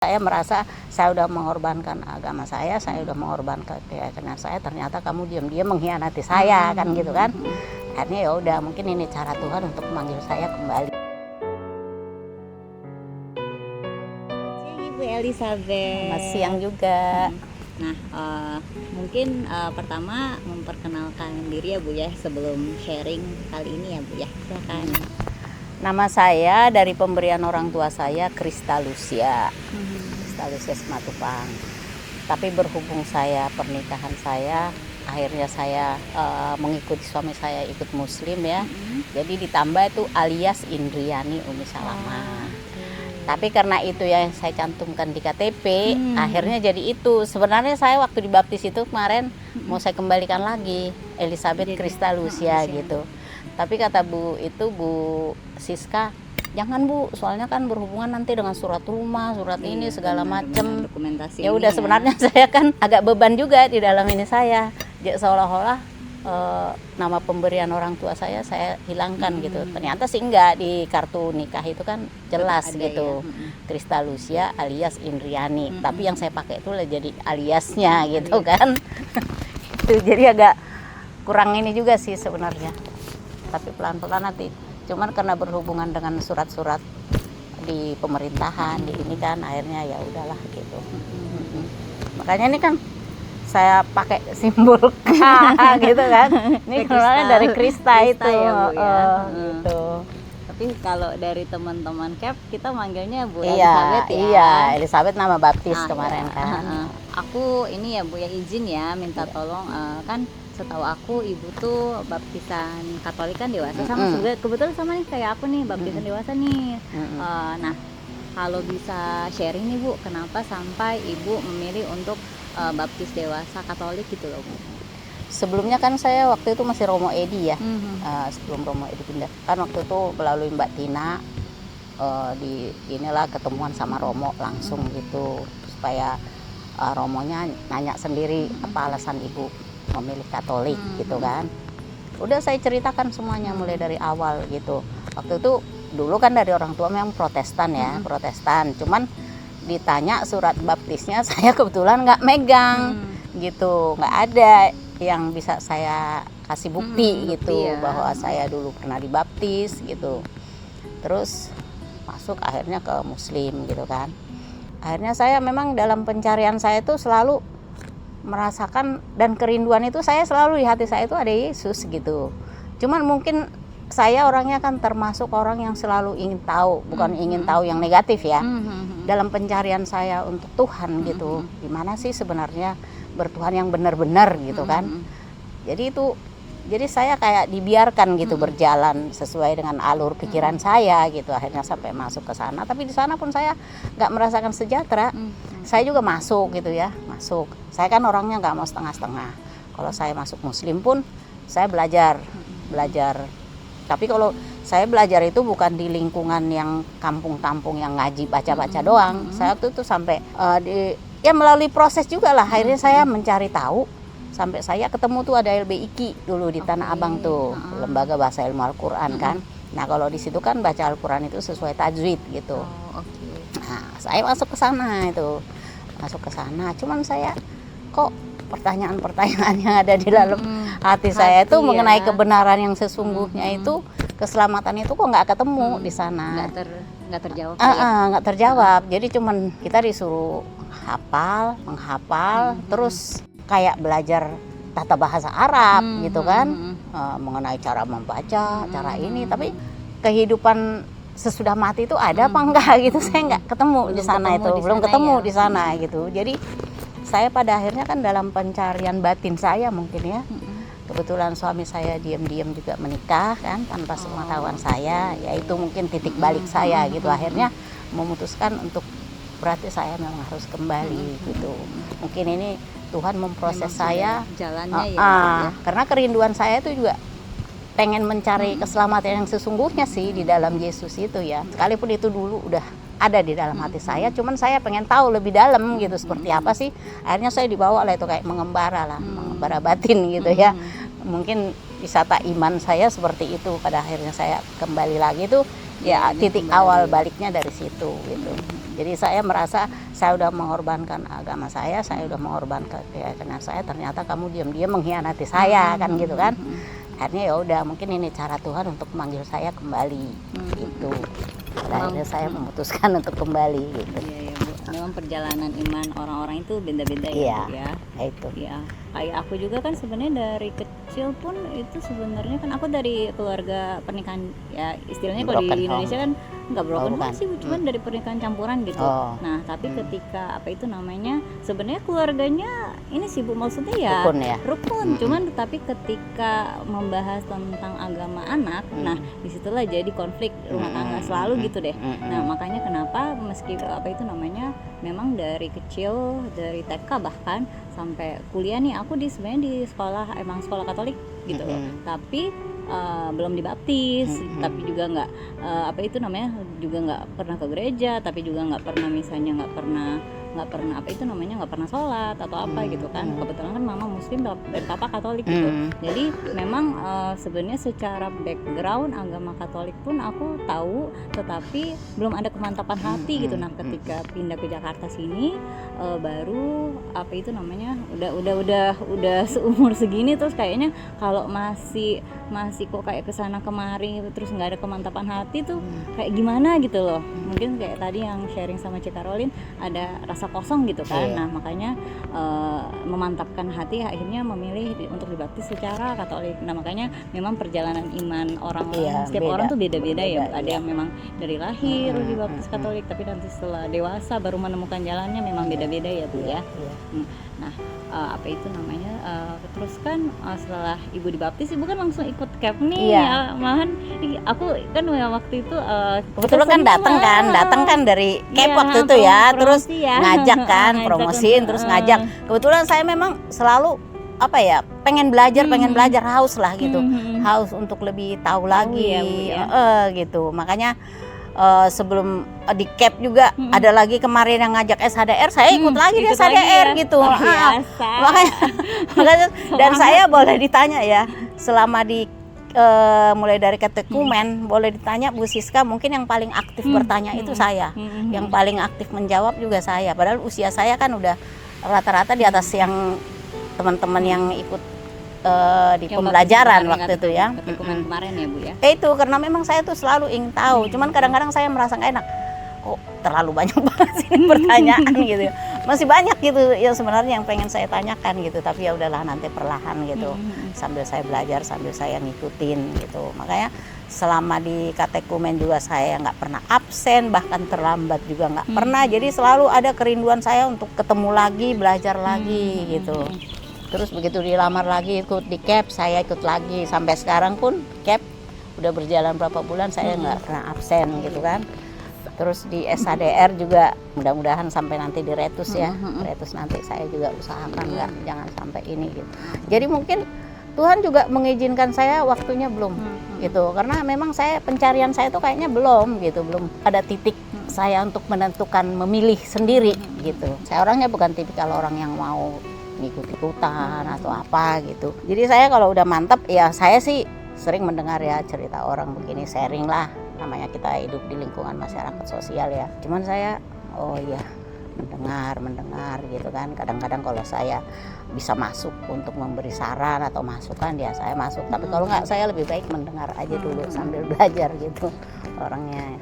Saya merasa saya udah mengorbankan agama saya udah mengorbankan keyakinan saya, ternyata kamu diam-diam mengkhianati saya kan gitu kan. Akhirnya ya udah, mungkin ini cara Tuhan untuk memanggil saya kembali. Ibu Elizabeth. Selamat siang juga. Nah, mungkin pertama memperkenalkan diri ya Bu ya sebelum sharing kali ini ya Bu ya. Silakan. Nama saya dari pemberian orang tua saya Krista Lucia. Krista Lucia Simatupang. Tapi berhubung saya pernikahan saya, akhirnya saya mengikuti suami saya ikut Muslim ya. Jadi ditambah itu alias Indriani Umi Salama. Tapi karena itu yang saya cantumkan di KTP, akhirnya jadi itu. Sebenarnya saya waktu dibaptis itu kemarin mau saya kembalikan lagi Elizabeth Krista Lucia gitu. Tapi kata Bu Siska, jangan Bu, soalnya kan berhubungan nanti dengan surat rumah, surat ini segala macam. Dokumentasi. Ya udah, sebenarnya saya kan agak beban juga di dalam ini saya. Jadi seolah-olah nama pemberian orang tua saya hilangkan gitu. Ternyata sih enggak, di kartu nikah itu kan jelas gitu. Krista Lucia alias Indriani. Tapi yang saya pakai itu jadi aliasnya gitu kan. Itu jadi agak kurang ini juga sih sebenarnya. Tapi pelan-pelan nanti. Cuman karena berhubungan dengan surat-surat di pemerintahan di ini kan, akhirnya ya udahlah gitu. Makanya ini kan saya pakai simbol K gitu kan. Ini kenalannya dari Krista itu ya, Bu, ya. gitu. Tapi kalau dari teman-teman CAP kita manggilnya Bu Iya, Elizabeth ya. iya, Elizabeth nama baptis kemarin ya. kan. Aku ini ya Bu ya izin ya minta tolong, kan setahu aku Ibu tuh baptisan Katolik kan dewasa sama kebetulan sama nih kayak aku nih baptisan dewasa nih. Nah, kalau bisa sharing nih Bu, kenapa sampai Ibu memilih untuk baptis dewasa Katolik gitu loh Bu? Sebelumnya kan saya waktu itu masih Romo Edi ya. Sebelum Romo Edi pindah kan waktu itu melalui Mbak Tina di inilah ketemuan sama Romo langsung gitu, supaya Romonya nanya sendiri apa alasan Ibu memilih Katolik gitu kan. Udah saya ceritakan semuanya mulai dari awal gitu. Waktu itu dulu kan dari orang tua memang Protestan ya, Protestan. Cuman ditanya surat baptisnya saya kebetulan nggak megang gitu, nggak ada yang bisa saya kasih bukti gitu bahwa saya dulu pernah dibaptis gitu. Terus masuk akhirnya ke Muslim gitu kan. Akhirnya saya memang dalam pencarian saya itu selalu merasakan, dan kerinduan itu saya selalu di hati saya itu ada Yesus gitu. Cuman mungkin saya orangnya kan termasuk orang yang selalu ingin tahu, bukan ingin tahu yang negatif ya. Dalam pencarian saya untuk Tuhan gitu, gimana sih sebenarnya bertuhan yang benar-benar gitu kan. Jadi saya kayak dibiarkan gitu berjalan sesuai dengan alur pikiran saya gitu. Akhirnya sampai masuk ke sana, tapi di sana pun saya nggak merasakan sejahtera. Saya juga masuk gitu ya, masuk. Saya kan orangnya nggak mau setengah-setengah. Kalau saya masuk Muslim pun saya belajar. Tapi kalau saya belajar itu bukan di lingkungan yang kampung-kampung yang ngaji baca-baca doang. Saya waktu itu sampai melalui proses juga lah. Akhirnya saya mencari tahu. Sampai saya ketemu tuh ada LBIK dulu di Tanah Abang tuh, Lembaga Bahasa Ilmu Al-Quran kan. Nah kalau di situ kan baca Al-Quran itu sesuai tajwid gitu. Nah saya masuk ke sana itu, cuman saya kok pertanyaan-pertanyaan yang ada di dalam hati saya itu mengenai kebenaran yang sesungguhnya itu, keselamatan itu kok nggak ketemu di sana. Nggak terjawab. Nggak terjawab. Jadi cuman kita disuruh menghafal, terus kayak belajar tata bahasa Arab gitu kan, mengenai cara membaca, cara ini. Tapi kehidupan sesudah mati itu ada apa enggak gitu, saya nggak ketemu di sana itu, belum ketemu di sana gitu. Jadi saya pada akhirnya kan dalam pencarian batin saya mungkin ya, kebetulan suami saya diam-diam juga menikah kan tanpa sepengetahuan saya, yaitu mungkin titik balik saya gitu. Akhirnya memutuskan untuk berarti saya memang harus kembali gitu. Mungkin ini Tuhan memproses saya jalannya ya. Karena kerinduan saya itu juga pengen mencari keselamatan yang sesungguhnya sih di dalam Yesus itu ya. Sekalipun itu dulu udah ada di dalam hati saya, cuman saya pengen tahu lebih dalam gitu seperti apa sih. Akhirnya saya dibawa lah itu kayak mengembara batin gitu ya. Mungkin wisata iman saya seperti itu. Pada akhirnya saya kembali lagi tuh ya, titik awal baliknya dari situ gitu. Jadi saya merasa saya udah mengorbankan agama saya udah mengorbankan keyakinan saya, ternyata kamu diam-diam mengkhianati saya kan gitu kan. Akhirnya ya udah, mungkin ini cara Tuhan untuk memanggil saya kembali gitu. Pada akhirnya saya memutuskan untuk kembali gitu. Iya, Bu. Memang perjalanan iman orang-orang itu beda-beda ya, Bu, ya. Itu. Ya, kayak aku juga kan sebenarnya dari kecil pun itu sebenarnya kan aku dari keluarga pernikahan ya, istilahnya kalau di Indonesia kan nggak broken home sih, cuman dari pernikahan campuran gitu. Nah, tapi ketika apa itu namanya, sebenarnya keluarganya ini sih Bu, maksudnya ya rukun, cuman tetapi ketika membahas tentang agama anak, nah disitulah jadi konflik rumah tangga selalu gitu deh. Nah, makanya kenapa meski apa itu namanya, memang dari kecil, dari TK bahkan sampai kuliah nih, aku sebenarnya di sekolah, emang sekolah Katolik gitu loh, tapi belum dibaptis, tapi juga nggak apa itu namanya, juga nggak pernah ke gereja, tapi juga nggak pernah, misalnya nggak pernah apa itu namanya, nggak pernah sholat atau apa gitu kan. Kebetulan kan mama muslim dan papa Katolik gitu. Jadi memang sebenarnya secara background agama Katolik pun aku tahu, tetapi belum ada kemantapan hati gitu. Nah, ketika pindah ke Jakarta sini baru apa itu namanya, udah seumur segini, terus kayaknya kalau masih kok kayak kesana kemari terus nggak ada kemantapan hati tuh kayak gimana gitu loh. Mungkin kayak tadi yang sharing sama Cik Karolin, ada rasa kosong gitu kan. Nah, makanya memantapkan hati, akhirnya memilih untuk dibaptis secara Katolik. Nah, makanya memang perjalanan iman orang setiap orang tuh beda-beda ya. Ada yang memang dari lahir dibaptis Katolik, tapi nanti setelah dewasa baru menemukan jalannya, memang beda-beda ya Bu ya. Nah, apa itu namanya, terus kan setelah ibu dibaptis, ibu kan langsung ikut camp nih. Ya, malahan aku kan waktu itu kebetulan kan datang kan dari camp waktu itu ya, terus ngajak kan, promosiin, terus ngajak. Kebetulan saya memang selalu apa ya, pengen belajar, haus lah gitu, haus untuk lebih tahu lagi gitu. Makanya sebelum di CAP juga ada lagi kemarin yang ngajak SHDR, saya ikut lagi di SHDR gitu. Makanya dan saya boleh ditanya ya, selama di mulai dari katekumen, boleh ditanya Bu Siska, mungkin yang paling aktif bertanya itu saya, yang paling aktif menjawab juga saya. Padahal usia saya kan udah rata-rata di atas yang teman-teman yang ikut di pembelajaran waktu itu ya. Kemarin ya Bu ya. Itu karena memang saya tuh selalu ingin tahu, cuman kadang-kadang saya merasa nggak enak, kok terlalu banyak banget sih pertanyaan gitu. Masih banyak gitu ya sebenarnya yang pengen saya tanyakan gitu, tapi ya udahlah, nanti perlahan gitu, sambil saya belajar, sambil saya ngikutin gitu. Makanya selama di katekumen juga saya nggak pernah absen, bahkan terlambat juga nggak pernah. Jadi selalu ada kerinduan saya untuk ketemu lagi, belajar lagi gitu. Terus begitu dilamar lagi ikut di CAP, saya ikut lagi. Sampai sekarang pun CAP udah berjalan berapa bulan, saya nggak pernah absen gitu kan. Terus di SHDR juga mudah-mudahan sampai nanti di Retus ya. Retus nanti saya juga usahakan jangan sampai ini gitu. Jadi mungkin Tuhan juga mengizinkan saya waktunya belum gitu. Karena memang pencarian saya tuh kayaknya belum gitu, belum ada titik saya untuk menentukan memilih sendiri gitu. Saya orangnya bukan tipikal orang yang mau ikut-ikutan atau apa gitu. Jadi saya kalau udah mantap ya, saya sih sering mendengar ya cerita orang begini, sharing lah, namanya kita hidup di lingkungan masyarakat sosial ya. Cuman saya mendengar gitu kan. Kadang-kadang kalau saya bisa masuk untuk memberi saran atau masukan ya saya masuk, tapi kalau nggak, saya lebih baik mendengar aja dulu sambil belajar gitu orangnya.